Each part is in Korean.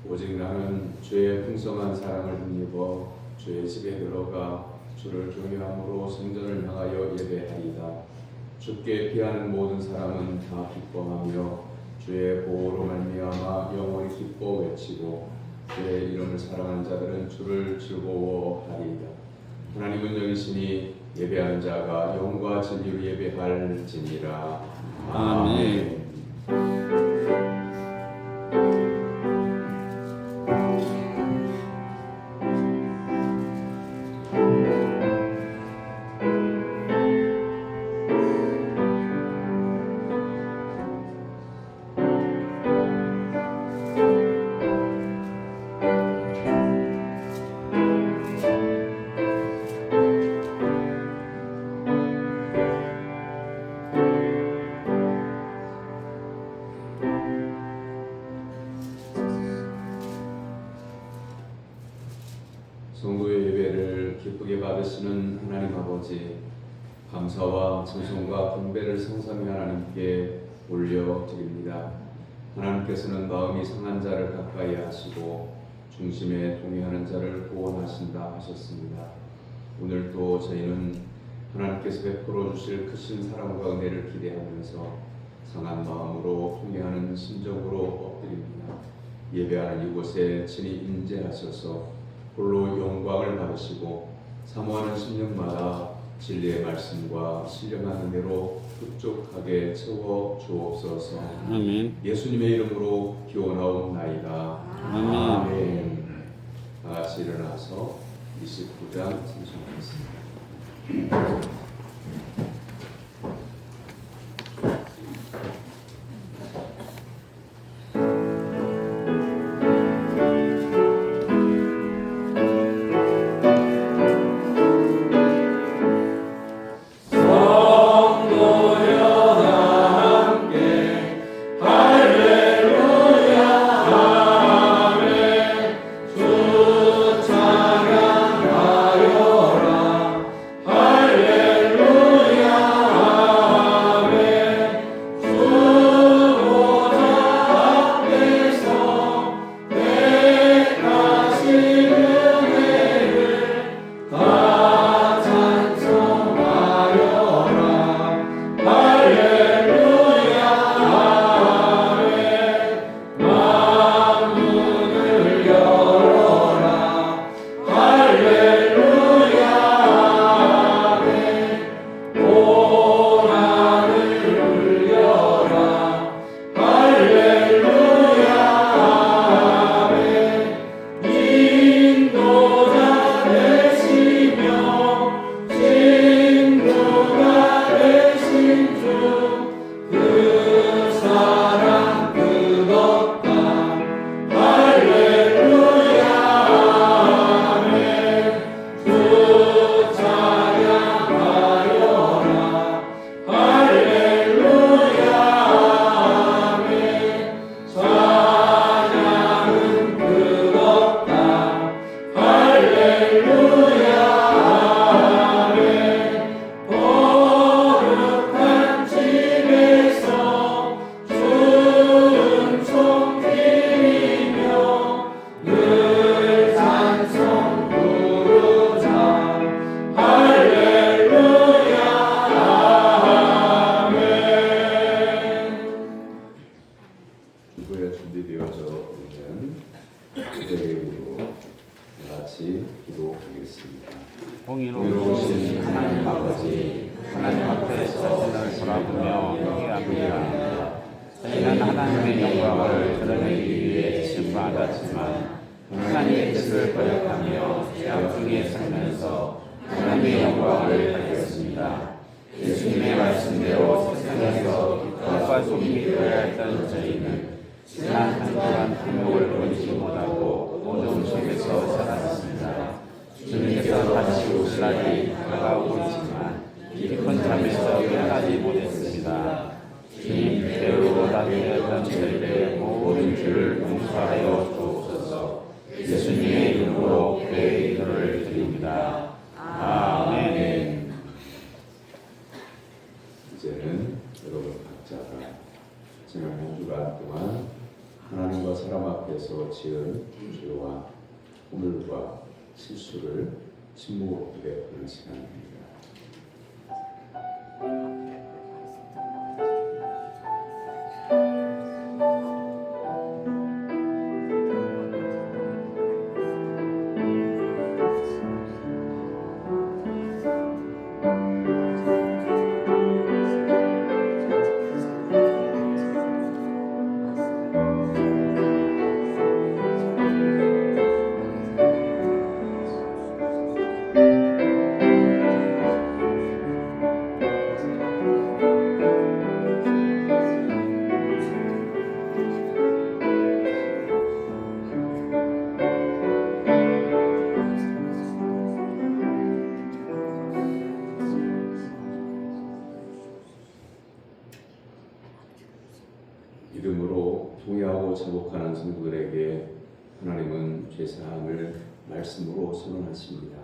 오직 나는 주의 풍성한 사랑을 힘입어 주의 집에 들어가 주를 경외함으로 성전을 향하여 예배하리이다. 주께 피하는 모든 사람은 다 기뻐하며 주의 보호로 말미암아 영원히 기뻐 외치고 주의 이름을 사랑하는 자들은 주를 즐거워하리이다. 하나님은 영이시니 예배하는 자가 영과 진리로 예배할지니라. 아멘. 성도의 예배를 기쁘게 받으시는 하나님 아버지, 감사와 찬송과 경배를 성삼위 하나님께 올려드립니다. 하나님께서는 마음이 상한 자를 가까이 하시고 중심에 동의하는 자를 구원하신다 하셨습니다. 오늘도 저희는 하나님께서 베풀어 주실 크신 사랑과 은혜를 기대하면서 상한 마음으로 통회하는 심정으로 엎드립니다. 예배하는 이곳에 친히 임재하셔서 홀로 영광을 받으시고 사모하는 심령마다 진리의 말씀과 신령한 은혜로 흡족하게 채워 주옵소서. 아멘. 예수님의 이름으로 기원하옵나이다. 아멘. 다 같이 일어나서 29장 찬송하겠습니다. 공의로우신 하나님 아버지, 하나님 앞에서 신을 돌아보며 회개합니다. 저희는 하나님의 영광을 드러내기 위해 심부받았지만 하나님의 뜻을 거역하며 죄악 중에 살면서 하나님의 영광을 가졌습니다. 예수님의 말씀대로 세상에서 빛과 소금이 되어야 했던 저희는 지난 한 주간 한목을 보지 못하고 어둠 속에서 살았습니다. 주님께서 다시 오실 날이 다가오고 있지만 깊은 잠에서 깨어나지 못했습니다. 주님 배우로 다되었던 저희들의 모든 죄를 용서하여 주옵소서. 예수님의 이름으로 교회의 기도를 드립니다. 아멘. 이제는 여러분 각자가 지난 한 주간 동안 하나님과 사람 앞에서 지은 것을 죄와 오물과 실수를 침묵으로 고백하는 시간입니다. 믿음으로 통회하고 자복하는 성도들에게 하나님은 죄사함을 말씀으로 선언하십니다.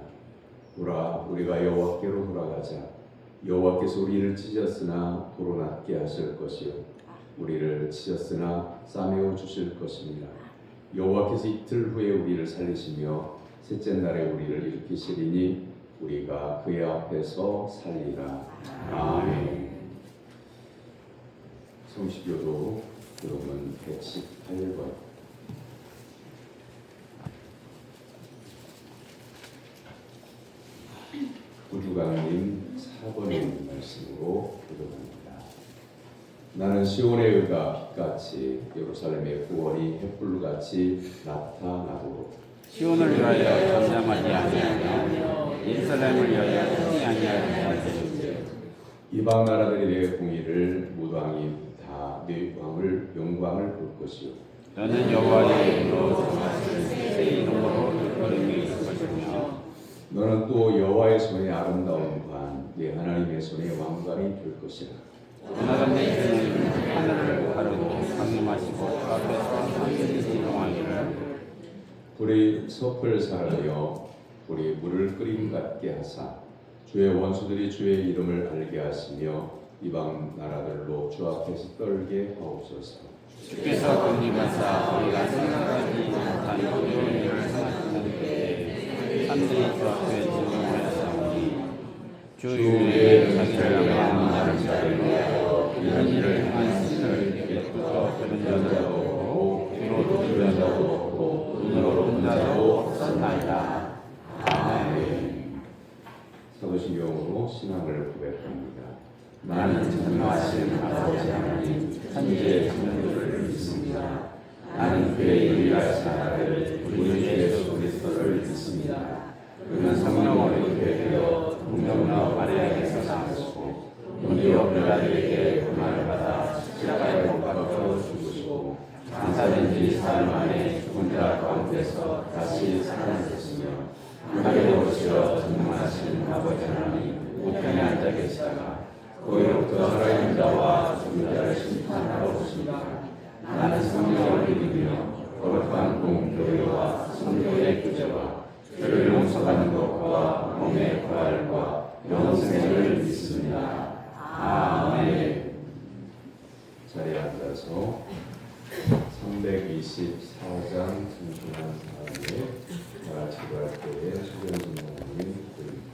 보라, 우리가 여호와께로 돌아가자. 여호와께서 우리를 찢었으나 도로 낫게 하실 것이요 우리를 찢었으나 싸매어 주실 것입니다. 여호와께서 이틀 후에 우리를 살리시며 셋째 날에 우리를 일으키시리니 우리가 그의 앞에서 살리라. 아멘. 성시교도 여러분 118번. 구주강님 4번의 말씀으로 기도합니다. 나는 시온의 의가 빛같이 예루살렘의 구원이 햇불같이 나타나도록 시온을 위하여 전념하지 아니하며 예루살렘을 위하여 흥이 아니하리라. 이방 나라들이 내 공의를 무당이 다 내 영광을 볼 것이요 너는 여호와의 이름으로 정하신 새 이름으로 이끌림이 있을 것이며 너는 또 여호와의 손에 아름다운 관, 내 하나님의 손에 왕관이 될 것이라. 원하건대 주님 하늘을 가르고 강림하시고 그 앞에서 하늘이 일용하기를 불이 섭을 사르며 불이 물을 끓임 같게 하사 주의 원수들이 주의 이름을 알게 하시며 이방 나라들로 주 앞에서 떨게 하옵소서. 주께서 공립하사 우리가 생각하지 못한 놀라운 일을 행하시는 때에 산들이 주 앞에 진동하였사오니 주 위에 자기를 향한 나를 자르며 이런 일을 행한 신을 예쁘고 들은 자도 없고 귀로 들은 자도 없고 눈으로 본 자도 없었나이다. 아멘. 사도신경으로 신앙을 고백합니다. 나는 전능하신 아버지 하나님 천지의 창조주를 믿습니다. 나는 그의 유일하신 아들 우리 주 예수 그리스도를 믿습니다. 그는 성령으로 잉태되어 동정녀 마리아에게서 나시고 본디오 빌라도에게 고난을 받아 십자가에 못 박혀 죽으시고 장사된 지 사흘 만에 죽은 자 가운데서 다시 살아나셨으며 하늘에 오시어 전능하신 아버지 하나님 우편에 앉아 계시다가 거기로부터 살아있는 자와 죽은 자를 심판하러 오십니다. 나는 성령을 믿으며 거룩한 공교회와 성도의 교제와 죄를 용서받는 것과 몸의 부활과 영생을 믿습니다. 아멘. 자리에 앉아서 324장 성신한 사람의 다 같이 기도할 때에 수련진 모임이 드립니다.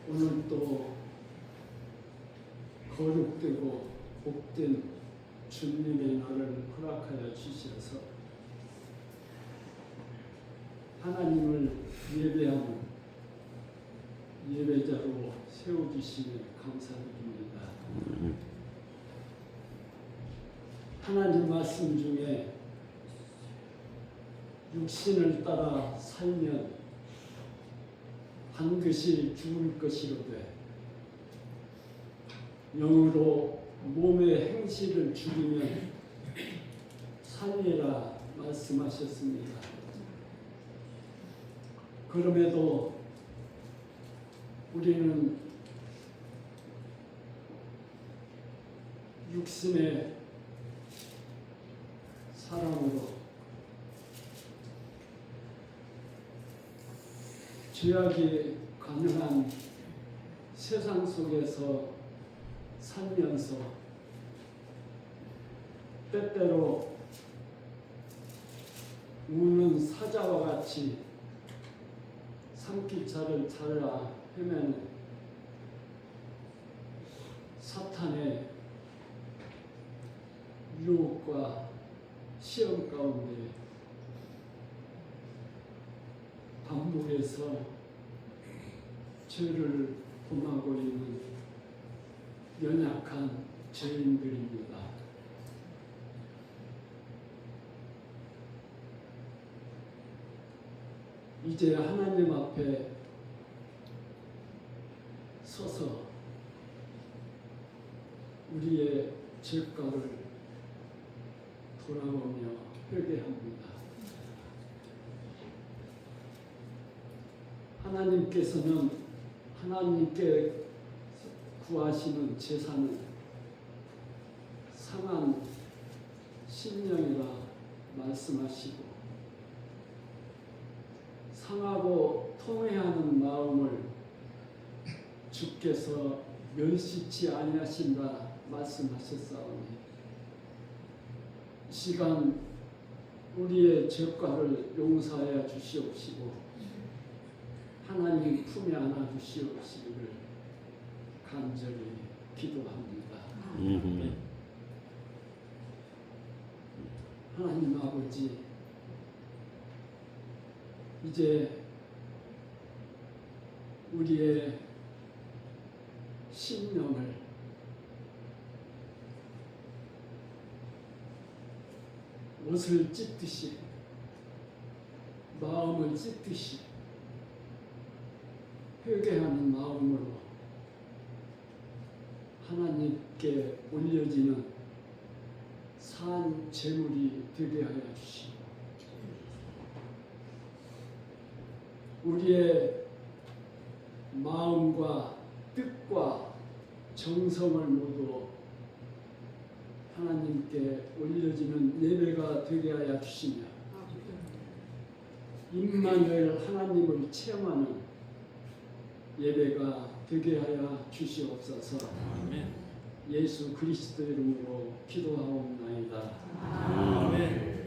오늘 또 거룩되고 복된 주님의 날을 허락하여 주셔서 하나님을 예배하는 예배자로 세워주시며 감사드립니다. 하나님 말씀 중에 육신을 따라 살면 반드시 죽을 것이로되 영으로 몸의 행실을 죽이면 살리라 말씀하셨습니다. 그럼에도 우리는 육신의 사랑으로 죄악이 가능한 세상 속에서 살면서 때때로 우는 사자와 같이 산길차를 찾아 헤매는 사탄의 유혹과 시험 가운데 반복해서 죄를 범하고 있는 연약한 죄인들입니다. 이제 하나님 앞에 서서 우리의 죄가를 돌아보며 회개합니다. 하나님께서는 하나님께 구하시는 제사는 상한 심령이라 말씀하시고 상하고 통회하는 마음을 주께서 멸시치 아니하신다 말씀하셨사오니 이 시간 우리의 죄과를 용서하여 주시옵시고 하나님 품에 안아 주시옵시기를 간절히 기도합니다. 하나님 아버지, 이제 우리의 심령을 옷을 찢듯이 마음을 찢듯이 회개하는 마음으로 하나님께 올려지는 산 제물이 되게 하여 주시고 우리의 마음과 뜻과 정성을 모두 하나님께 올려지는 예배가 되게 하여 주시며 임마누엘 하나님을 체험하는 예배가 되게 하여 주시옵소서. 예수 그리스도 이름으로 기도하옵나이다. 아멘.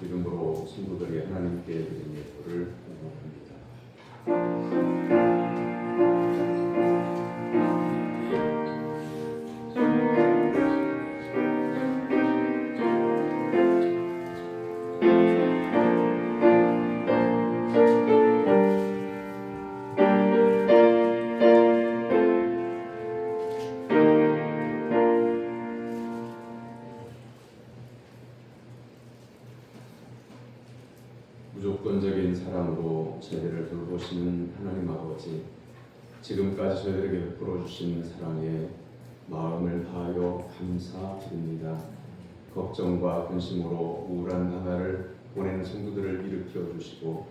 이름으로 성도들이 하나님께 드린 예물을 공헌합니다. 무조건적인 사랑으로 저희를 돌보시는 하나님 아버지, 지금까지 저희들에게 베풀어 주신 사랑에 마음을 다하여 감사드립니다. 걱정과 근심으로 우울한 나날을 보내는 성도들을 일으켜 주시고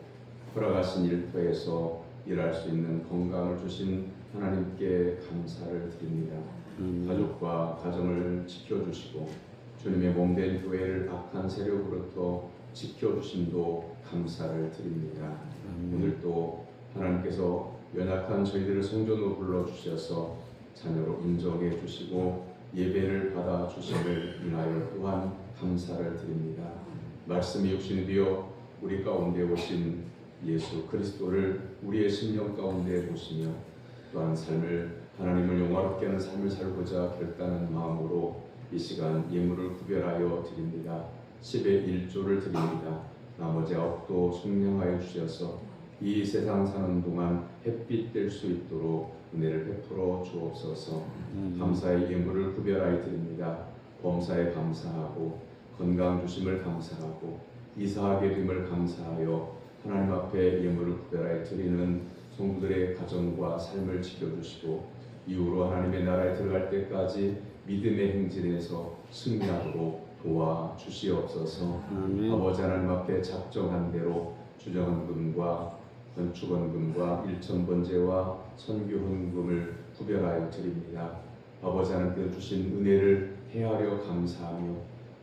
돌아가신 일터에서 일할 수 있는 건강을 주신 하나님께 감사를 드립니다. 가족과 가정을 지켜주시고 주님의 몸된 교회를 악한 세력으로부터 지켜주심도 감사를 드립니다. 오늘도 하나님께서 연약한 저희들을 성전으로 불러주셔서 자녀로 인정해 주시고 예배를 받아 주심을 인하여 또한 감사를 드립니다. 말씀이 육신이 되어 우리 가운데 오신 예수 그리스도를 우리의 심령 가운데 보시며 또한 삶을 하나님을 영화롭게 하는 삶을 살고자 결단한 마음으로 이 시간 예물을 구별하여 드립니다. 10의 1조를 드립니다. 나머지 9도 속량하여 주셔서 이 세상 사는 동안 햇빛 될 수 있도록 은혜를 베풀어 주옵소서. 감사의 예물을 구별하여 드립니다. 범사에 감사하고 건강 주심을 감사하고 이사하게 됨을 감사하여 하나님 앞에 예물을 구별하여 드리는 성도들의 가정과 삶을 지켜주시고 이후로 하나님의 나라에 들어갈 때까지 믿음의 행진에서 승리하도록 도와주시옵소서. 아버지 하나님 앞에 작정한 대로 주정헌금과 건축헌금과 일천번제와 선교헌금을 구별하여 드립니다. 아버지 하나님께서 주신 은혜를 헤아려 감사하며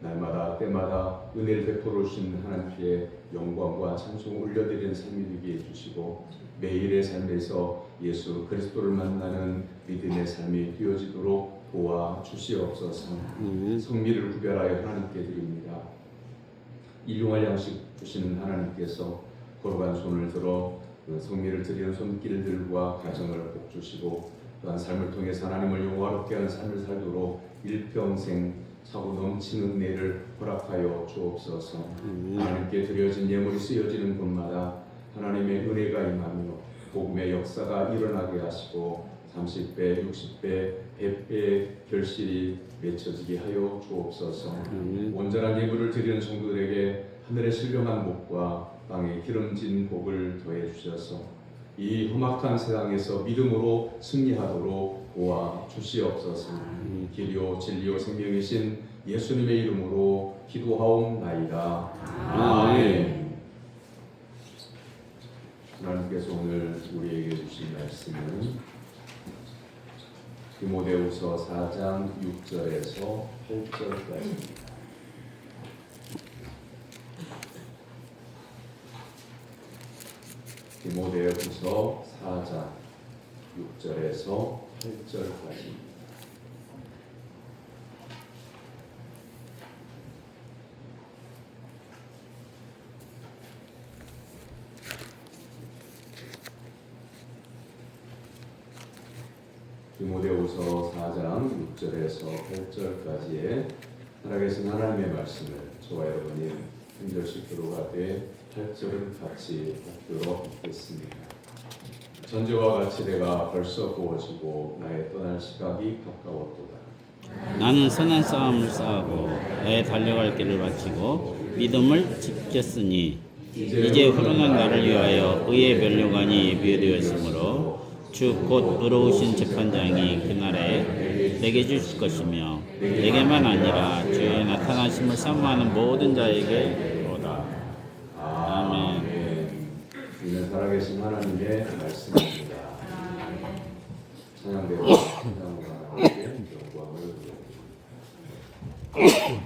날마다 때마다 은혜를 베풀어 주신 하나님께 영광과 찬송을 올려드리는 삶이 되게 해주시고 매일의 삶에서 예수 그리스도를 만나는 믿음의 삶이 되어지도록 도와주시옵소서. 성미를 구별하여 하나님께 드립니다. 일용할 양식 주시는 하나님께서 거룩한 손을 들어 성미를 드리는 손길들과 가정을 복 주시고 또한 삶을 통해서 하나님을 영화롭게 하는 삶을 살도록 일평생 차고 넘치는 은혜를 허락하여 주옵소서. 하나님께 드려진 예물이 쓰여지는 곳마다 하나님의 은혜가 임하며 복음의 역사가 일어나게 하시고 30배, 60배, 100배의 결실이 맺혀지게 하여 주옵소서. 온전한 예물을 드리는 성도들에게 하늘의 신령한 복과 땅의 기름진 복을 더해 주셔서 이 험악한 세상에서 믿음으로 승리하도록 도와주시옵소서. 길이요 진리요 생명이신 예수님의 이름으로 기도하옵나이다. 아멘. 하나님께서 오늘 우리에게 주신 말씀은 디모데후서 4장 6절에서 8절까지입니다. 디모데후서 4장 6절에서 8절까지. 디모데후서 4장 6절에서 8절까지의 살아계신 하나님의 말씀을 저와 여러분이 한 절씩 들어가되 8절은 같이 받도록 하겠습니다. 전제와 같이 내가 벌써 구워지고 나의 떠날 시각이 가까웠도다. 나는 선한 싸움을 싸우고 나의 달려갈 길을 마치고 믿음을 지켰으니 이제 후련한 날을 위하여 의의 면류관이 예비되었으므로 주 곧 의로우신 재판장이 그날에 내게 주실 것이며 내게만 아니라 주의 나타나심을 사모하는 모든 자에게 로다. 아멘. 이는 살아계신 하나님의 말씀입니다. 찬양대로 찬양과 함께 영광을 드립니다. 예수님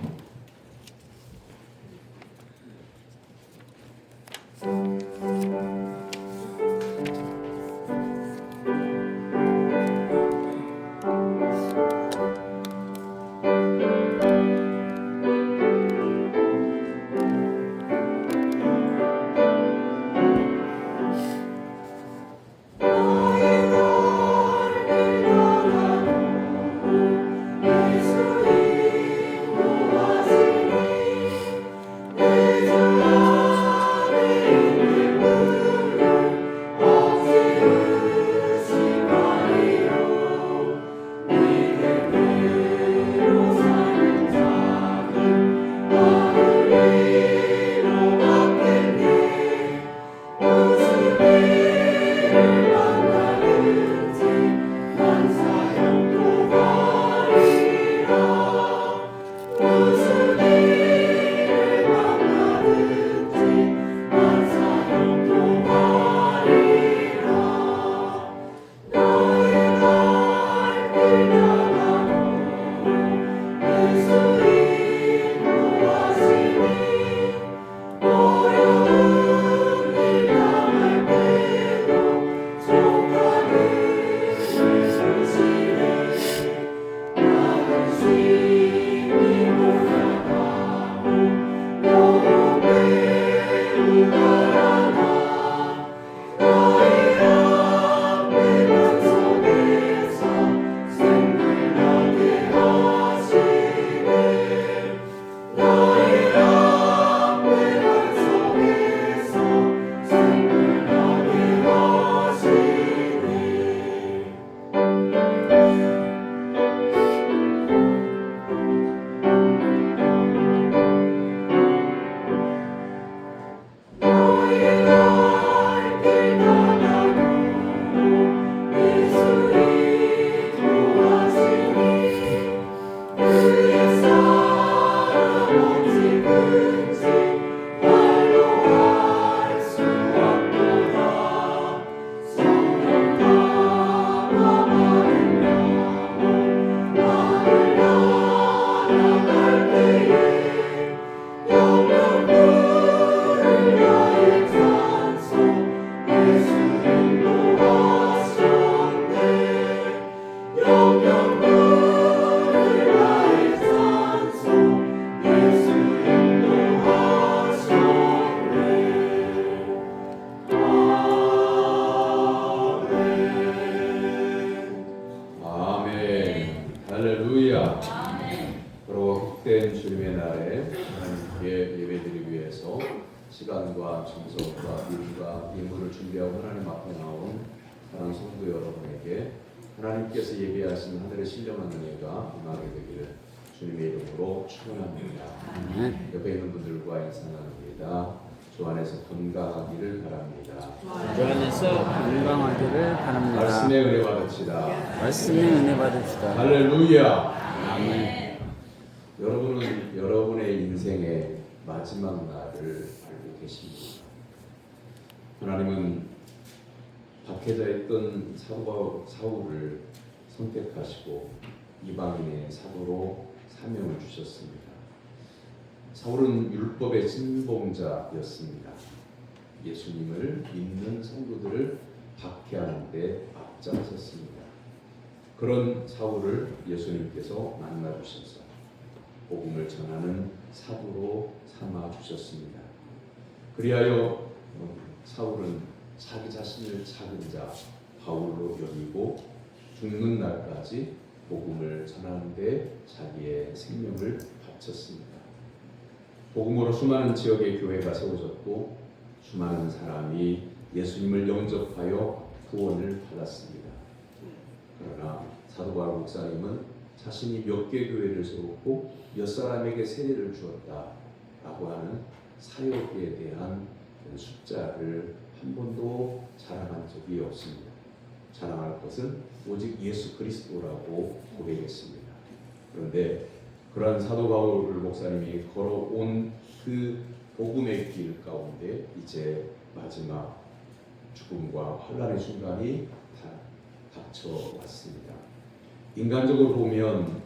그리고 복된 주님의 날에 하나님께 예배드리기 위해서 시간과 정성과 일과 예물을 준비하고 하나님 앞에 나온 사랑하는 성도 여러분에게 하나님께서 예비하신 하늘의 신령한 은혜가 임하게 되기를 주님의 이름으로 축원합니다. 옆에 있는 분들과 인사 나눕니다. 주 안에서 건강하기를 바랍니다. 주 안에서 건강하기를 바랍니다. 말씀의 은혜 받읍시다. 말씀의 은혜 받읍시다. 할렐루야. 아멘. 여러분은 여러분의 인생의 마지막 날을 알고 계십니다. 하나님은 박해자 있던 사울을 선택하시고 이방인의 사도로 사명을 주셨습니다. 사울은 율법의 신봉자였습니다. 예수님을 믿는 성도들을 박해하는 데 앞장섰습니다. 그런 사울을 예수님께서 만나주셔서 복음을 전하는 사도로 삼아주셨습니다. 그리하여 사울은 자기 자신을 작은 자 바울로 여기고 죽는 날까지 복음을 전하는 데 자기의 생명을 바쳤습니다. 복음으로 수많은 지역의 교회가 세워졌고 수많은 사람이 예수님을 영접하여 구원을 받았습니다. 그러나 사도 바울 목사님은 자신이 몇 개 교회를 세웠고 몇 사람에게 세례를 주었다라고 하는 사역에 대한 숫자를 한 번도 자랑한 적이 없습니다. 자랑할 것은 오직 예수 그리스도라고 고백했습니다. 그런데 그러한 사도 바울 목사님이 걸어온 그 복음의 길 가운데 이제 마지막 죽음과 환란의 순간이 닥쳐왔습니다. 인간적으로 보면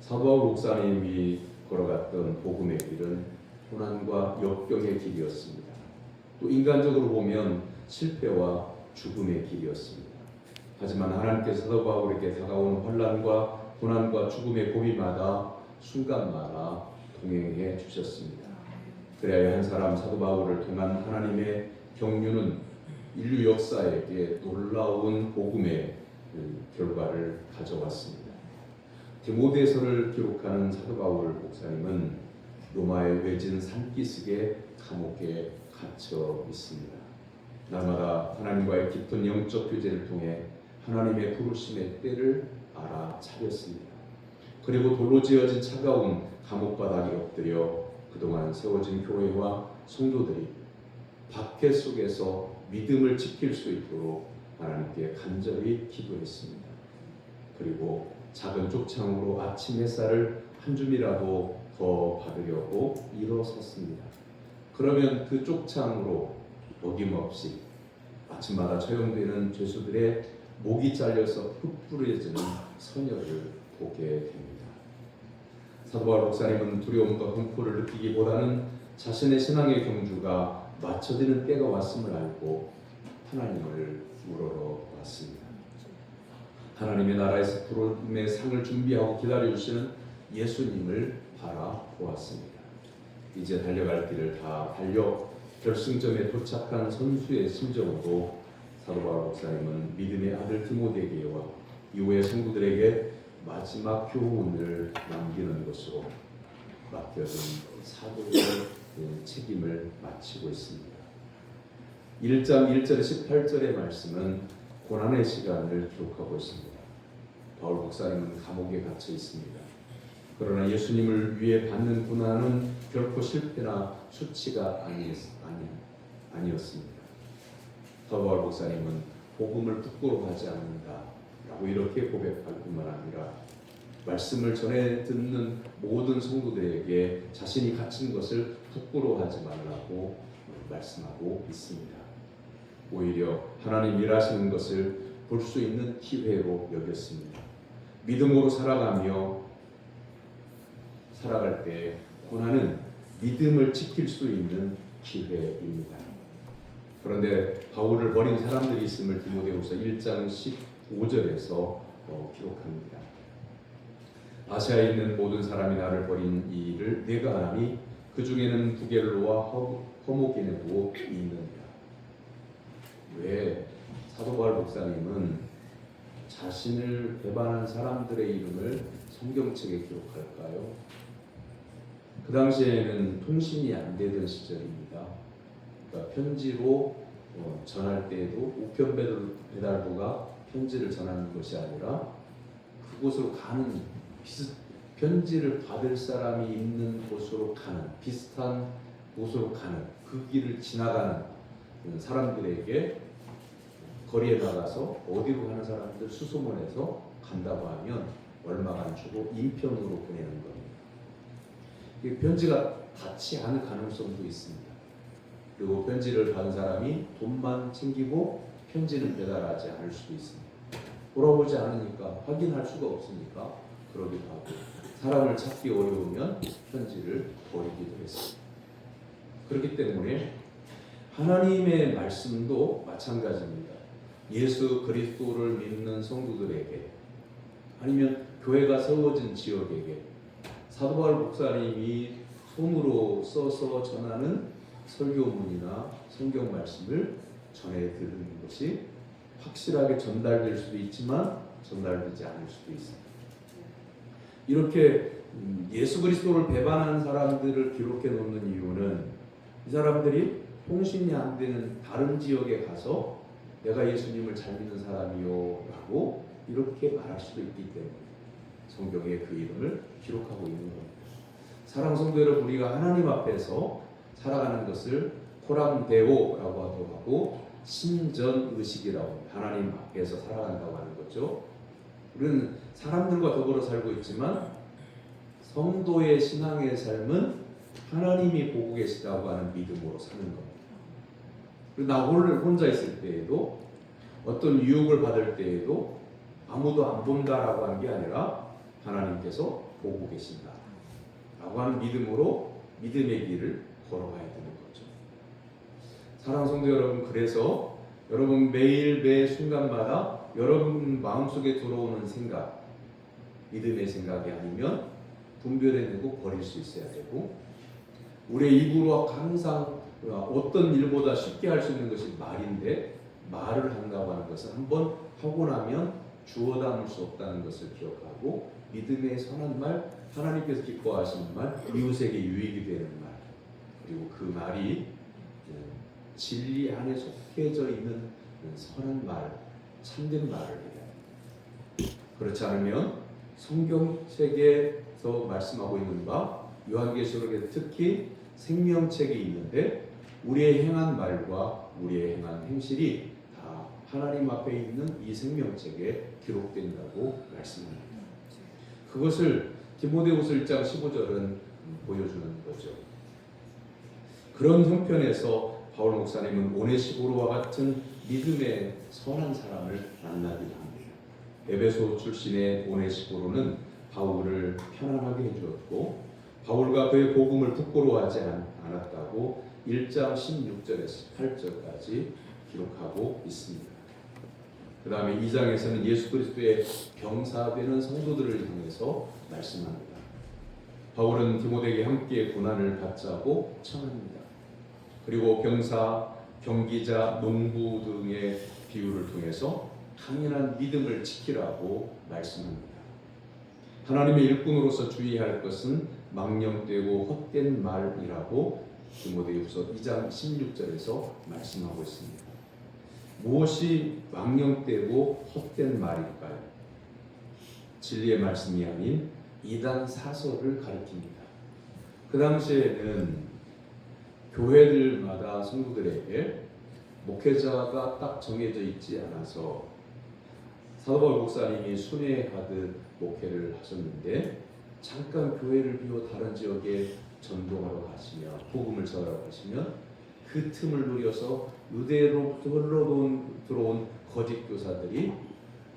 사도 바울 목사님이 걸어갔던 복음의 길은 고난과 역경의 길이었습니다. 또 인간적으로 보면 실패와 죽음의 길이었습니다. 하지만 하나님께서 사도 바울에게 다가오는 환란과 고난과 죽음의 고비마다 순간마다 동행해 주셨습니다. 그래야 한 사람 사도 바울을 통한 하나님의 경륜은 인류 역사에게 놀라운 복음의 결과를 가져왔습니다. 디모데서를 기록하는 사도 바울 목사님은 로마의 외진 산기슭의 감옥에 갇혀 있습니다. 날마다 하나님과의 깊은 영적 교제를 통해 하나님의 부르심의 때를 알아차렸습니다. 그리고 돌로 지어진 차가운 감옥 바닥에 엎드려 그동안 세워진 교회와 성도들이 박해 속에서 믿음을 지킬 수 있도록 하나님께 간절히 기도했습니다. 그리고 작은 쪽창으로 아침 햇살을 한 줌이라도 더 받으려고 일어섰습니다. 그러면 그 쪽창으로 어김없이 아침마다 처형되는 죄수들의 목이 잘려서 흩뿌려지는 선혈을 보게 됩니다. 사도 바울 목사님은 두려움과 공포를 느끼기보다는 자신의 신앙의 경주가 맞춰지는 때가 왔음을 알고 하나님을 물으러 왔습니다. 하나님의 나라에서 부름의 상을 준비하고 기다려주시는 예수님을 바라보았습니다. 이제 달려갈 길을 다 달려 결승점에 도착한 선수의 심정으로 사도 바울 목사님은 믿음의 아들 디모데에게와 이후의 성도들에게 마지막 교훈을 남기는 것으로 맡겨진 사도의 책임을 마치고 있습니다. 1장 1절에 18절의 말씀은 고난의 시간을 기록하고 있습니다. 바울 목사님은 감옥에 갇혀 있습니다. 그러나 예수님을 위해 받는 고난은 결코 실패나 수치가 아니었습니다. 사도 바울 목사님은 복음을 부끄러워하지 않는다라고 이렇게 고백할 뿐만 아니라 말씀을 전해 듣는 모든 성도들에게 자신이 갇힌 것을 부끄러워하지 말라고 말씀하고 있습니다. 오히려 하나님 일하시는 것을 볼 수 있는 기회로 여겼습니다. 믿음으로 살아가며 살아갈 때 고난은 믿음을 지킬 수 있는 기회입니다. 그런데 바울을 버린 사람들이 있음을 디모데후서 1장 15절에서 기록합니다. 아시아에 있는 모든 사람이 나를 버린 이 일을 내가 아니 그 중에는 부겔로와 허모게네도 있느니라. 왜 사도 바울 목사님은 자신을 배반한 사람들의 이름을 성경책에 기록할까요? 그 당시에는 통신이 안 되던 시절입니다. 그러니까 편지로 전할 때에도 우편 배달부가 편지를 전하는 것이 아니라 그곳으로 가는 편지를 받을 사람이 있는 곳으로 가는 비슷한 곳으로 가는 그 길을 지나가는 사람들에게 거리에 나가서 어디로 가는 사람들 수소문해서 간다고 하면 얼마가 안 주고 인편으로 보내는 겁니다. 이 편지가 닿지 않을 가능성도 있습니다. 그리고 편지를 받은 사람이 돈만 챙기고 편지는 배달하지 않을 수도 있습니다. 돌아오지 않으니까 확인할 수가 없으니까 그러기도 하고 사람을 찾기 어려우면 편지를 버리기도 했습니다. 그렇기 때문에 하나님의 말씀도 마찬가지입니다. 예수 그리스도를 믿는 성도들에게 아니면 교회가 세워진 지역에게 사도 바울 목사님이 손으로 써서 전하는 설교문이나 성경 말씀을 전해 드리는 것이 확실하게 전달될 수도 있지만 전달되지 않을 수도 있습니다. 이렇게 예수 그리스도를 배반한 사람들을 기록해 놓는 이유는 이 사람들이 통신이 안 되는 다른 지역에 가서 내가 예수님을 잘 믿는 사람이요 라고 이렇게 말할 수도 있기 때문에 성경에 그 이름을 기록하고 있는 겁니다. 사랑하는 성도 여러분, 우리가 하나님 앞에서 살아가는 것을 코람데오라고 하고 신전의식이라고 합니다. 하나님 앞에서 살아간다고 하는 거죠. 우리는 사람들과 더불어 살고 있지만 성도의 신앙의 삶은 하나님이 보고 계시다고 하는 믿음으로 사는 겁니다. 그리고 나 혼자 있을 때에도 어떤 유혹을 받을 때에도 아무도 안 본다라고 하는 게 아니라 하나님께서 보고 계신다 라고 하는 믿음으로 믿음의 길을 걸어가야 되는 거죠. 사랑하는 성도 여러분, 그래서 여러분 매일 매 순간마다 여러분 마음속에 들어오는 생각, 믿음의 생각이 아니면 분별해내고 버릴 수 있어야 되고, 우리의 입으로 항상 어떤 일보다 쉽게 할 수 있는 것이 말인데 말을 한다고 하는 것은 한번 하고 나면 주워 담을 수 없다는 것을 기억하고, 믿음의 선한 말, 하나님께서 기뻐하시는 말, 이웃에게 유익이 되는 말, 그리고 그 말이 진리 안에 속해져 있는 선한 말, 참된 말을 해야 합니다. 그렇지 않으면 성경책에서 말씀하고 있는 바 요한계시록에 특히 생명책이 있는데 우리의 행한 말과 우리의 행한 행실이 다 하나님 앞에 있는 이 생명책에 기록된다고 말씀합니다. 그것을 디모데후서 1장 15절은 보여주는 거죠. 그런 형편에서 바울 목사님은 오네시포로와 같은 믿음의 선한 사람을 만나기도 합니다. 에베소 출신의 오네시포로는 바울을 편안하게 해주었고 바울과 그의 복음을 부끄러워하지 않았다고 1장 16절에서 18절까지 기록하고 있습니다. 그 다음에 2장에서는 예수 그리스도의 병사되는 성도들을 향해서 말씀합니다. 바울은 디모데에게 함께 고난을 받자고 청합니다. 그리고 병사, 경기자, 농부 등의 비유를 통해서 강인한 믿음을 지키라고 말씀합니다. 하나님의 일꾼으로서 주의할 것은 망령되고 헛된 말이라고 디모데후서 2장 16절에서 말씀하고 있습니다. 무엇이 망령되고 헛된 말일까요? 진리의 말씀이 아닌 이단 사설을 가리킵니다. 그 당시에는 교회들마다 성도들에게 목회자가 딱 정해져 있지 않아서 사도 바울 목사님이 순회에 가듯 목회를 하셨는데 잠깐 교회를 비워 다른 지역에 전도하러 가시며 복음을 전하러 가시면 그 틈을 노려서 유대로부터 들어온 거짓 교사들이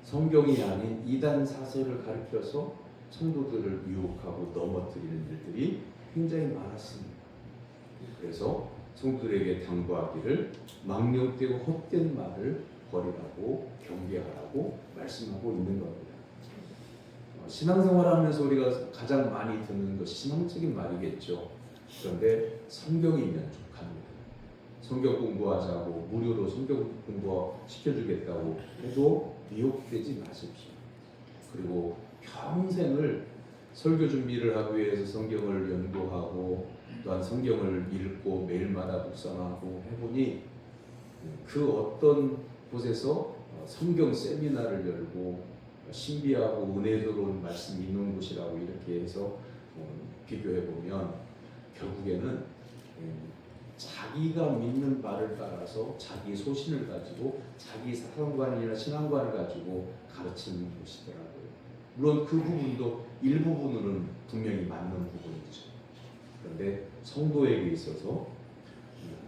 성경이 아닌 이단 사설을 가르쳐서 성도들을 유혹하고 넘어뜨리는 일들이 굉장히 많았습니다. 그래서 성도들에게 당부하기를 망령되고 헛된 말을 버리라고 경계하라고 말씀하고 있는 겁니다. 신앙생활하면서 우리가 가장 많이 듣는 것이 신앙적인 말이겠죠. 그런데 성경이면 족합니다. 성경 공부하자고 무료로 성경 공부 시켜주겠다고 해도 미혹되지 마십시오. 그리고 평생을 설교 준비를 하기 위해서 성경을 연구하고 또한 성경을 읽고 매일마다 묵상하고 해보니 그 어떤 곳에서 성경 세미나를 열고 신비하고 은혜스러운 말씀이 있는 곳이라고 이렇게 해서 비교해 보면 결국에는 자기가 믿는 바를 따라서 자기 소신을 가지고 자기 사상관이나 신앙관을 가지고 가르치는 곳이더라고요. 물론 그 부분도 일부분으로는 분명히 맞는 부분이죠. 그런데 성도에게 있어서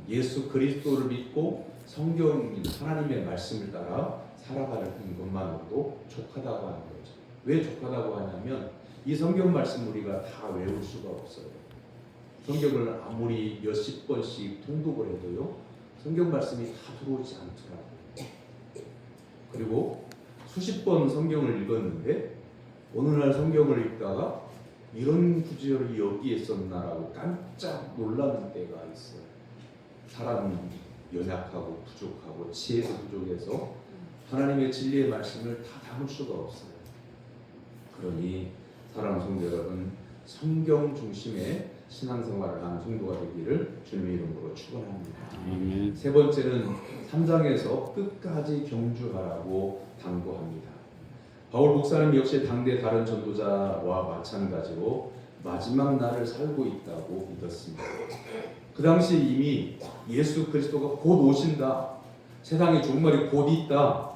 예수 그리스도를 믿고 성경 하나님의 말씀을 따라 살아가는 것만으로도 족하다고 하는 거죠. 왜 족하다고 하냐면 이 성경 말씀 우리가 다 외울 수가 없어요. 성경을 아무리 몇십 번씩 통독을 해도요, 성경 말씀이 다 들어오지 않더라고요. 그리고 수십 번 성경을 읽었는데 어느 날 성경을 읽다가 이런 구절이 여기에 있었나라고 깜짝 놀라는 때가 있어요. 사람이 연약하고 부족하고 지혜도 부족해서 하나님의 진리의 말씀을 다 담을 수가 없어요. 그러니 사랑하는 성도 여러분, 성경 중심의 신앙생활을 하는 성도가 되기를 주님의 이름으로 축원합니다. 세 번째는 3장에서 끝까지 경주하라고 당부합니다. 바울 목사님 역시 당대 다른 전도자와 마찬가지로 마지막 날을 살고 있다고 믿었습니다. 그 당시 이미 예수 그리스도가 곧 오신다, 세상에 종말이 곧 있다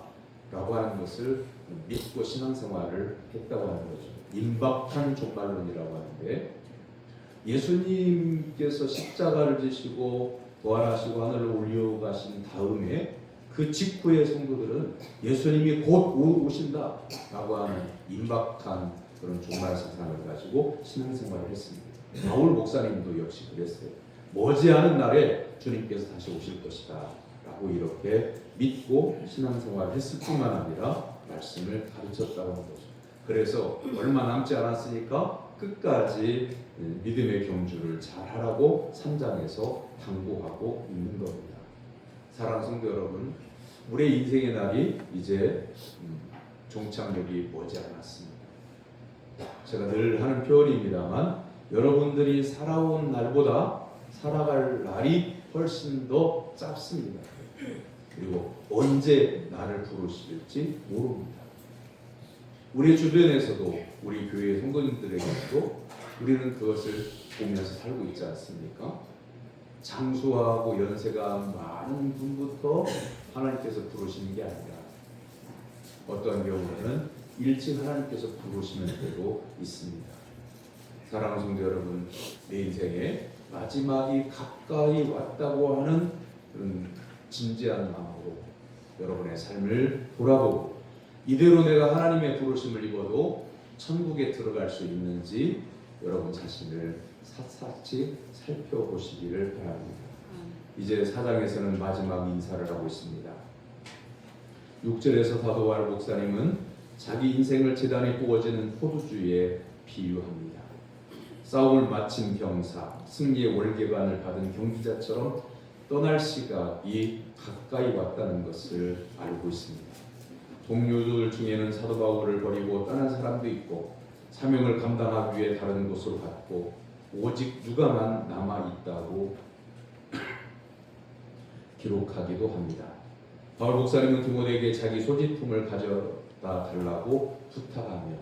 라고 하는 것을 믿고 신앙생활을 했다고 하는 거죠. 임박한 종말론이라고 하는데, 예수님께서 십자가를 지시고 부활하시고 하늘로 올려가신 다음에 그 직후의 성도들은 예수님이 곧 오신다 라고 하는 임박한 그런 종말 사상을 가지고 신앙생활을 했습니다. 바울 목사님도 역시 그랬어요. 머지않은 날에 주님께서 다시 오실 것이다 라고 이렇게 믿고 신앙생활을 했을 뿐만 아니라 말씀을 가르쳤다고 하는 거죠. 그래서 얼마 남지 않았으니까 끝까지 믿음의 경주를 잘 하라고 3장에서 당부하고 있는 겁니다. 사랑하는 성도 여러분, 우리의 인생의 날이 이제 종착역이 머지않았습니다. 제가 늘 하는 표현입니다만 여러분들이 살아온 날보다 살아갈 날이 훨씬 더 짧습니다. 그리고 언제 나를 부르실지 모릅니다. 우리 주변에서도 우리 교회 성도님들에게도 우리는 그것을 보면서 살고 있지 않습니까? 장수하고 연세가 많은 분부터 하나님께서 부르시는 게 아니라 어떠한 경우에는 일찍 하나님께서 부르시는 때도 있습니다. 사랑하는 성도 여러분, 내 인생에 마지막이 가까이 왔다고 하는 그런 진지한 마음으로 여러분의 삶을 돌아보고 이대로 내가 하나님의 부르심을 입어도 천국에 들어갈 수 있는지 여러분 자신을 샅샅이 살펴보시기를 바랍니다. 이제 4장에서는 마지막 인사를 하고 있습니다. 6절에서 사도 바울 목사님은 자기 인생을 재단에 부어지는 포도주에 비유합니다. 싸움을 마친 병사, 승리의 월계관을 받은 경기자처럼 떠날 시각이 가까이 왔다는 것을 알고 있습니다. 동료들 중에는 사도 바울을 버리고 떠난 사람도 있고 사명을 감당하기 위해 다른 곳으로 갔고 오직 누가만 남아있다고 기록하기도 합니다. 바울 목사님은 디모데에게 자기 소지품을 가져다 달라고 부탁하며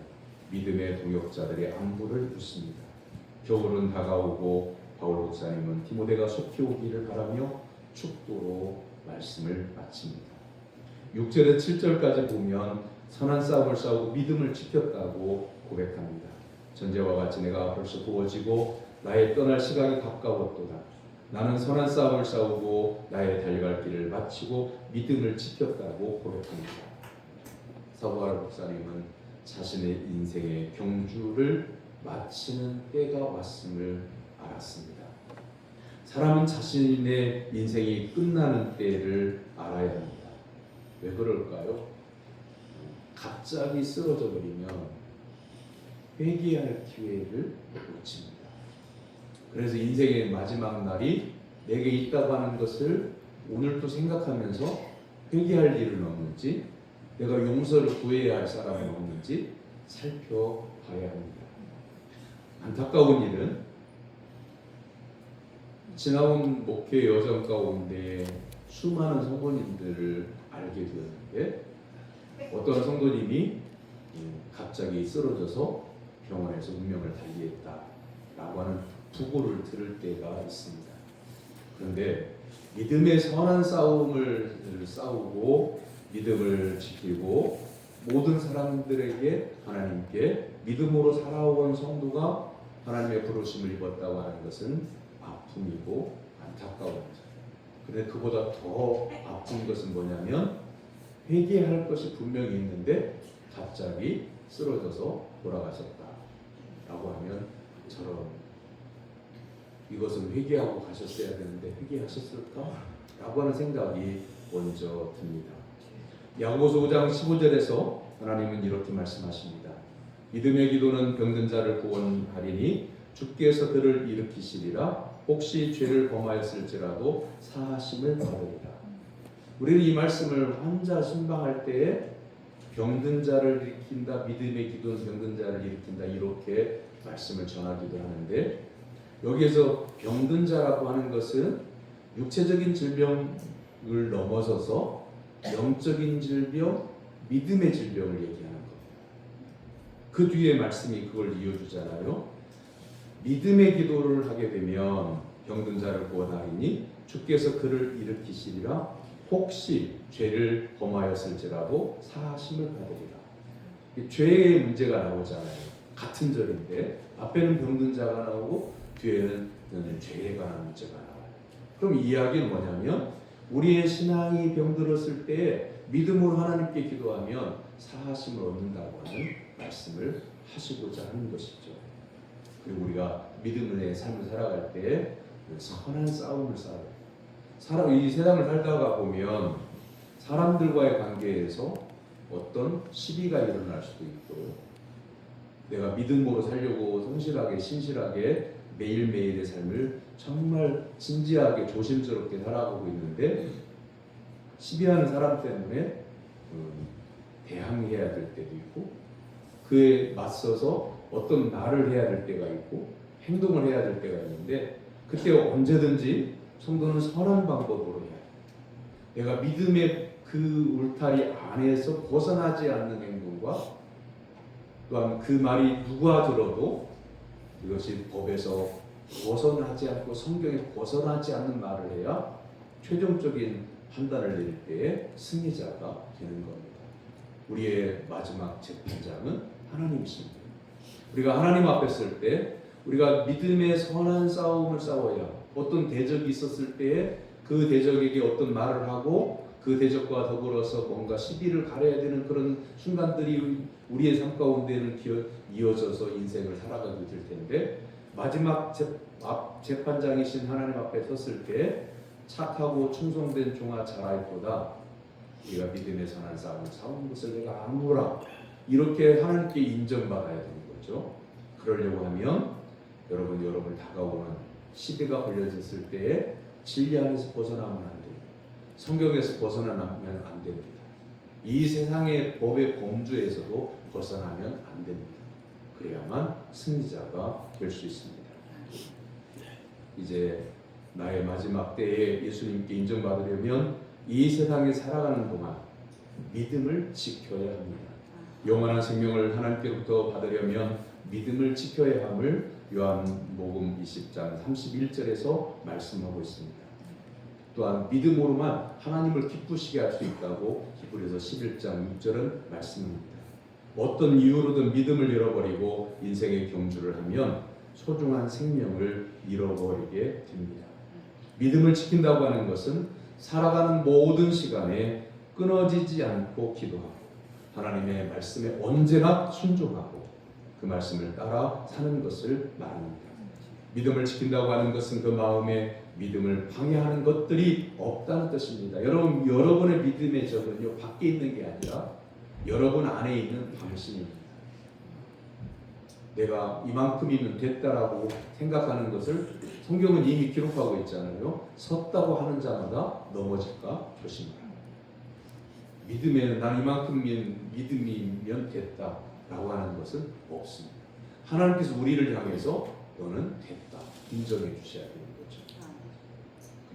믿음의 동역자들의 안부를 묻습니다. 겨울은 다가오고 바울 목사님은 디모데가 속히 오기를 바라며 축도로 말씀을 마칩니다. 6절에서 7절까지 보면 선한 싸움을 싸우고 믿음을 지켰다고 고백합니다. 전제와 같이 내가 벌써 부어지고 나의 떠날 시각이 가까웠도다. 나는 선한 싸움을 싸우고 나의 달려갈 길을 마치고 믿음을 지켰다고 고백합니다. 사도 바울 목사님은 자신의 인생의 경주를 마치는 때가 왔음을 알았습니다. 사람은 자신의 인생이 끝나는 때를 알아야 합니다. 왜 그럴까요? 갑자기 쓰러져 버리면 회개할 기회를 놓칩니다. 그래서 인생의 마지막 날이 내게 있다고 하는 것을 오늘도 생각하면서 회개할 일은 없는지, 내가 용서를 구해야 할 사람은 없는지 살펴봐야 합니다. 안타까운 일은 지나온 목회 여정 가운데 수많은 성도님들을 알게 되었는데 어떤 성도님이 갑자기 쓰러져서 병원에서 운명을 달리했다라고 하는 부고를 들을 때가 있습니다. 그런데 믿음의 선한 싸움을 싸우고 믿음을 지키고 모든 사람들에게 하나님께 믿음으로 살아온 성도가 하나님의 부르심을 입었다고 하는 것은 아픔이고 안타까워요. 그런데 그보다 더 아픈 것은 뭐냐면 회개할 것이 분명히 있는데 갑자기 쓰러져서 돌아가셨다라고 하면 저런 이것은 회개하고 가셨어야 되는데 회개하셨을까? 라고 하는 생각이 먼저 듭니다. 야고보서 5장 15절에서 하나님은 이렇게 말씀하십니다. 믿음의 기도는 병든 자를 구원하리니 주께서 그를 일으키시리라. 혹시 죄를 범하였을지라도 사하심을 받으리라. 우리는 이 말씀을 환자 신방할 때에 병든 자를 일으킨다, 믿음의 기도는 병든 자를 일으킨다, 이렇게 말씀을 전하기도 하는데, 여기에서 병든 자라고 하는 것은 육체적인 질병을 넘어서서 영적인 질병, 믿음의 질병을 얘기하는 겁니다. 그 뒤에 말씀이 그걸 이어주잖아요. 믿음의 기도를 하게 되면 병든 자를 구원하리니 주께서 그를 일으키시리라. 혹시 죄를 범하였을지라도 사하심을 받으리라. 죄의 문제가 나오잖아요. 같은 절인데 앞에는 병든 자가 나오고 뒤에는 죄에 관한 문제가 나와요. 그럼 이 이야기는 뭐냐면 우리의 신앙이 병들었을 때 믿음으로 하나님께 기도하면 사하심을 얻는다고 하는 말씀을 하시고자 하는 것이죠. 그리고 우리가 믿음의 삶을 살아갈 때 선한 싸움을 싸워요. 이 세상을 살다가 보면 사람들과의 관계에서 어떤 시비가 일어날 수도 있고, 내가 믿음으로 살려고 성실하게 신실하게 매일매일의 삶을 정말 진지하게 조심스럽게 살아가고 있는데 시비하는 사람 때문에 대항해야 될 때도 있고, 그에 맞서서 어떤 말을 해야 될 때가 있고 행동을 해야 될 때가 있는데, 그때 언제든지 성도는 선한 방법으로 해야 돼. 내가 믿음의 그 울타리 안에서 벗어나지 않는 행동과, 또한 그 말이 누가 들어도 이것이 법에서 벗어나지 않고 성경에 벗어나지 않는 말을 해야 최종적인 판단을 내릴 때에 승리자가 되는 겁니다. 우리의 마지막 재판장은 하나님이십니다. 우리가 하나님 앞에 설 때 우리가 믿음의 선한 싸움을 싸워야, 어떤 대적이 있었을 때에 그 대적에게 어떤 말을 하고 그 대적과 더불어서 뭔가 시비를 가려야 되는 그런 순간들이 우리의 삶 가운데는 이어져서 인생을 살아가게 될 텐데, 마지막 재판장이신 하나님 앞에 섰을 때 착하고 충성된 종아 잘할보다 우리가 믿음의 선한 싸움을 싸우는 것을 내가 아무라 이렇게 하나님께 인정받아야 되는 거죠. 그러려고 하면 여러분 다가오는 시대가 걸려졌을 때에 진리 안에서 벗어나면 안 됩니다. 성경에서 벗어나면 안 됩니다. 이 세상의 법의 범주에서도 벗어나면 안 됩니다. 그래야만 승리자가 될 수 있습니다. 이제 나의 마지막 때에 예수님께 인정받으려면 이 세상에 살아가는 동안 믿음을 지켜야 합니다. 영원한 생명을 하나님께로부터 받으려면 믿음을 지켜야 함을 요한복음 20장 31절에서 말씀하고 있습니다. 또한 믿음으로만 하나님을 기쁘시게 할 수 있다고 히브리서 11장 6절은 말씀합니다. 어떤 이유로든 믿음을 잃어버리고 인생의 경주를 하면 소중한 생명을 잃어버리게 됩니다. 믿음을 지킨다고 하는 것은 살아가는 모든 시간에 끊어지지 않고 기도하고 하나님의 말씀에 언제나 순종하고 그 말씀을 따라 사는 것을 말합니다. 믿음을 지킨다고 하는 것은 그 마음에 믿음을 방해하는 것들이 없다는 뜻입니다. 여러분의 믿음의 적은요, 밖에 있는 게 아니라 여러분 안에 있는 당신입니다. 내가 이만큼이면 됐다라고 생각하는 것을 성경은 이미 기록하고 있잖아요. 섰다고 하는 자마다 넘어질까 조심하라. 믿음에는 난 이만큼이면 믿음이면 됐다라고 하는 것은 없습니다. 하나님께서 우리를 향해서 너는 됐다 인정해 주셔야 되는 거죠.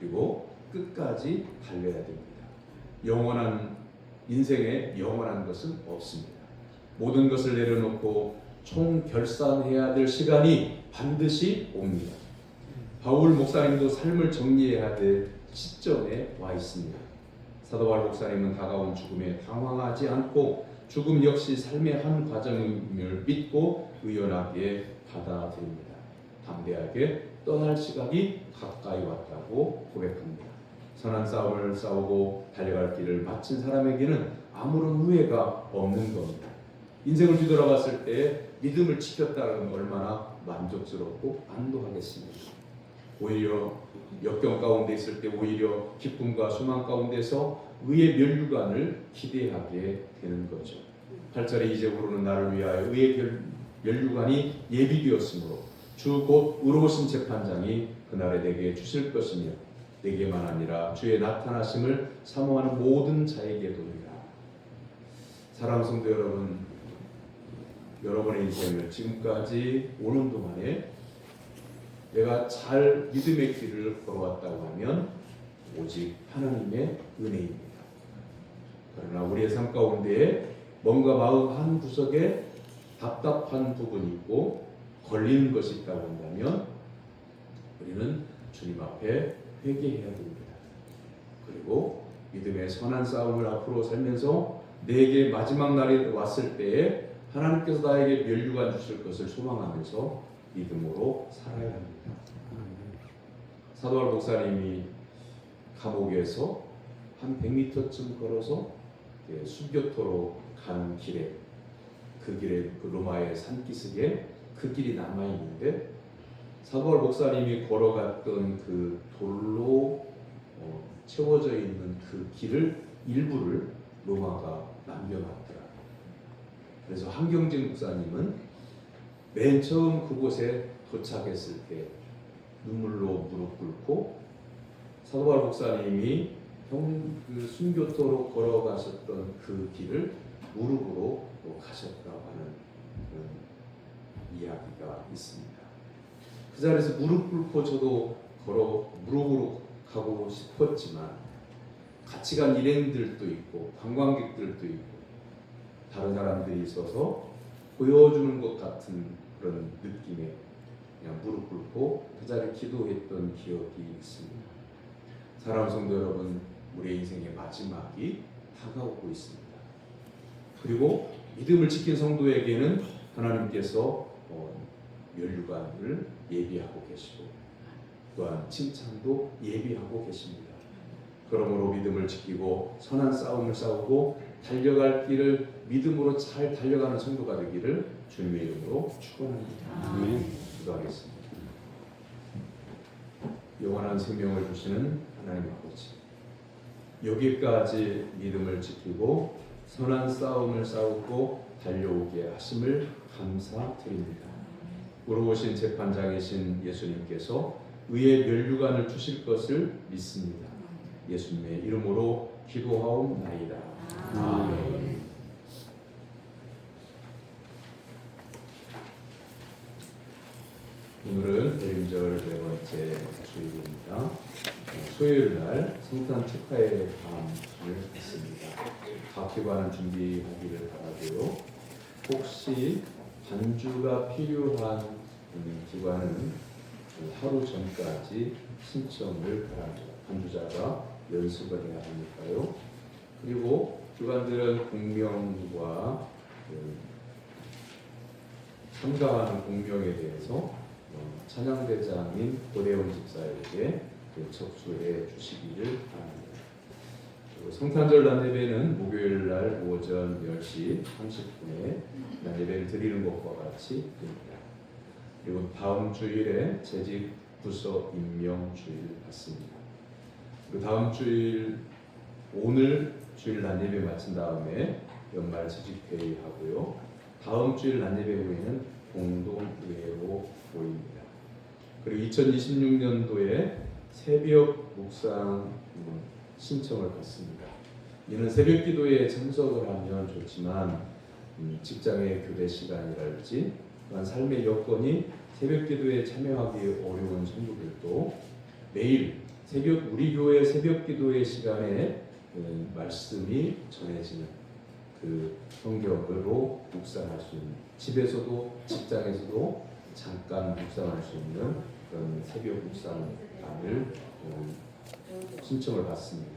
그리고 끝까지 달려야 됩니다. 영원한 인생에 영원한 것은 없습니다. 모든 것을 내려놓고 총결산해야 될 시간이 반드시 옵니다. 바울 목사님도 삶을 정리해야 될 시점에 와 있습니다. 사도 바울 목사님은 다가온 죽음에 당황하지 않고 죽음 역시 삶의 한 과정임을 믿고 의연하게 받아들입니다. 담대하게 떠날 시각이 가까이 왔다고 고백합니다. 선한 싸움을 싸우고 달려갈 길을 마친 사람에게는 아무런 후회가 없는 겁니다. 인생을 뒤돌아봤을 때 믿음을 지켰다는 얼마나 만족스럽고 안도하겠습니까? 오히려 역경 가운데 있을 때 오히려 기쁨과 소망 가운데서 의의 면류관을 기대하게 되는 거죠. 8절에 이제부로는 나를 위하여 의의 면류관이 예비되었으므로 주 곧 의로우신 재판장이 그날에 내게 주실 것이며 내게만 아니라 주의 나타나심을 사모하는 모든 자에게도니라. 사랑하는 성도 여러분, 여러분의 인생을 지금까지 오는 동안에 내가 잘 믿음의 길을 걸어왔다고 하면 오직 하나님의 은혜입니다. 그러나 우리의 삶 가운데 뭔가 마음 한 구석에 답답한 부분이 있고 걸리는 것이 있다고 한다면 우리는 주님 앞에 회개해야 됩니다. 그리고 믿음의 선한 싸움을 앞으로 살면서 내게 마지막 날이 왔을 때에 하나님께서 나에게 면류관 주실 것을 소망하면서 믿음으로 살아야 합니다. 사도 바울 목사님이 감옥에서 한 100m쯤 걸어서 순교토로 가는 길에 그 길에 그 로마의 산기슭에 그 길이 남아 있는데 사도 바울 목사님이 걸어갔던 그 돌로 채워져 있는 그 길을 일부를 로마가 남겨놨더라. 그래서 한경진 목사님은 맨 처음 그곳에 도착했을 때 눈물로 무릎 꿇고 사도 바울 목사님이 그 순교토로 걸어가셨던 그 길을 무릎으로 가셨다고 하는 그런 이야기가 있습니다. 그 자리에서 무릎 꿇고 저도 무릎으로 가고 싶었지만 같이 간 일행들도 있고 관광객들도 있고 다른 사람들이 있어서 보여주는 것 같은 그런 느낌에 그냥 무릎 꿇고 그 자리에 기도했던 기억이 있습니다. 사랑하는 성도 여러분, 우리의 인생의 마지막이 다가오고 있습니다. 그리고 믿음을 지킨 성도에게는 하나님께서 면류관을 예비하고 계시고 또한 칭찬도 예비하고 계십니다. 그러므로 믿음을 지키고 선한 싸움을 싸우고 달려갈 길을 믿음으로 잘 달려가는 성도가 되기를 주님의 이름으로 축원합니다. 기도하겠습니다. 영원한 생명을 주시는 하나님 아버지, 여기까지 믿음을 지키고 선한 싸움을 싸우고 달려오게 하심을 감사드립니다. 의로우신 재판장이신 예수님께서 의의 면류관을 주실 것을 믿습니다. 예수님의 이름으로 기도하옵나이다. 아멘. 오늘은 대림절 네 번째 주일입니다. 수요일 날 성탄 축하의 밤을 했습니다. 각기관을 준비하기를 바라고요. 혹시 반주가 필요한 기관은 하루 전까지 신청을 바랍니다. 반주자가 연습을 해야 하니까요. 그리고 기관들은 공명과 참가하는 공명에 대해서 찬양대장인 고대원 집사에게 접수해 주시기를 바랍니다. 성탄절 난예배는 목요일 날 오전 10시 30분에 난예배를 드리는 것과 같이 됩니다. 그리고 다음 주일에 재직 부서 임명 주일 같습니다. 그리고 다음 주일 오늘 주일 난예배 마친 다음에 연말 재직회의 하고요. 다음 주일 난예배 후에는 공동예로 모입니다. 그리고 2026년도에 새벽 묵상 신청을 받습니다. 이는 새벽 기도에 참석을 하면 좋지만 직장의 교대 시간이랄지 또한 삶의 여건이 새벽기도에 참여하기 어려운 성도들도 매일 우리 교회 새벽기도의 시간에 말씀이 전해지는 그 성경으로 묵상할 수 있는, 집에서도 직장에서도 잠깐 묵상할 수 있는 그런 새벽 묵상을 신청을 받습니다.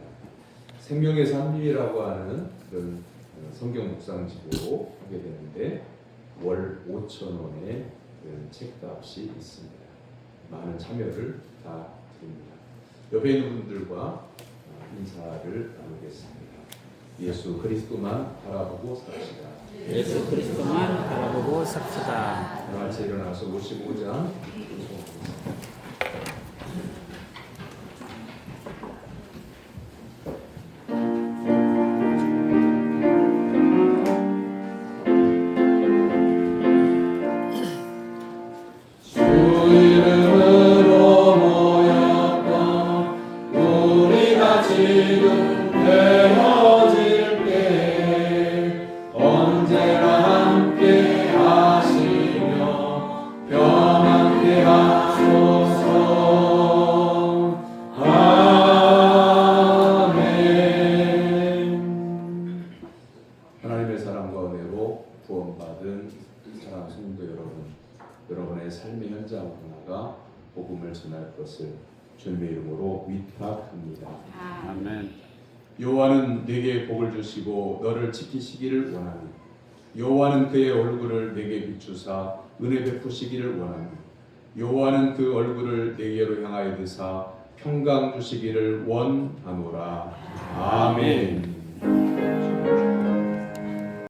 생명의 산비라고 하는 그런 성경 묵상집으로 하게 되는데 월 5,000원의 책값이 있습니다. 많은 참여를 다 드립니다. 옆에 있는 분들과 인사를 나누겠습니다. 예수 그리스도만 바라보고 삽시다. 예수 그리스도만 바라보고 삽시다. 다 같이 일어나서 55장 하나님의 사랑과 은혜로 구원받은 사랑하는 성도 여러분, 여러분의 삶의 현장으로 나가 복음을 전할 것을 주님의 이름으로 위탁합니다. 아멘. 여호와는 네게 복을 주시고 너를 지키시기를 원하니, 여호와는 그의 얼굴을 네게 비추사 은혜 베푸시기를 원하니, 여호와는 그 얼굴을 네게로 향하여 드사 평강 주시기를 원하노라. 아멘.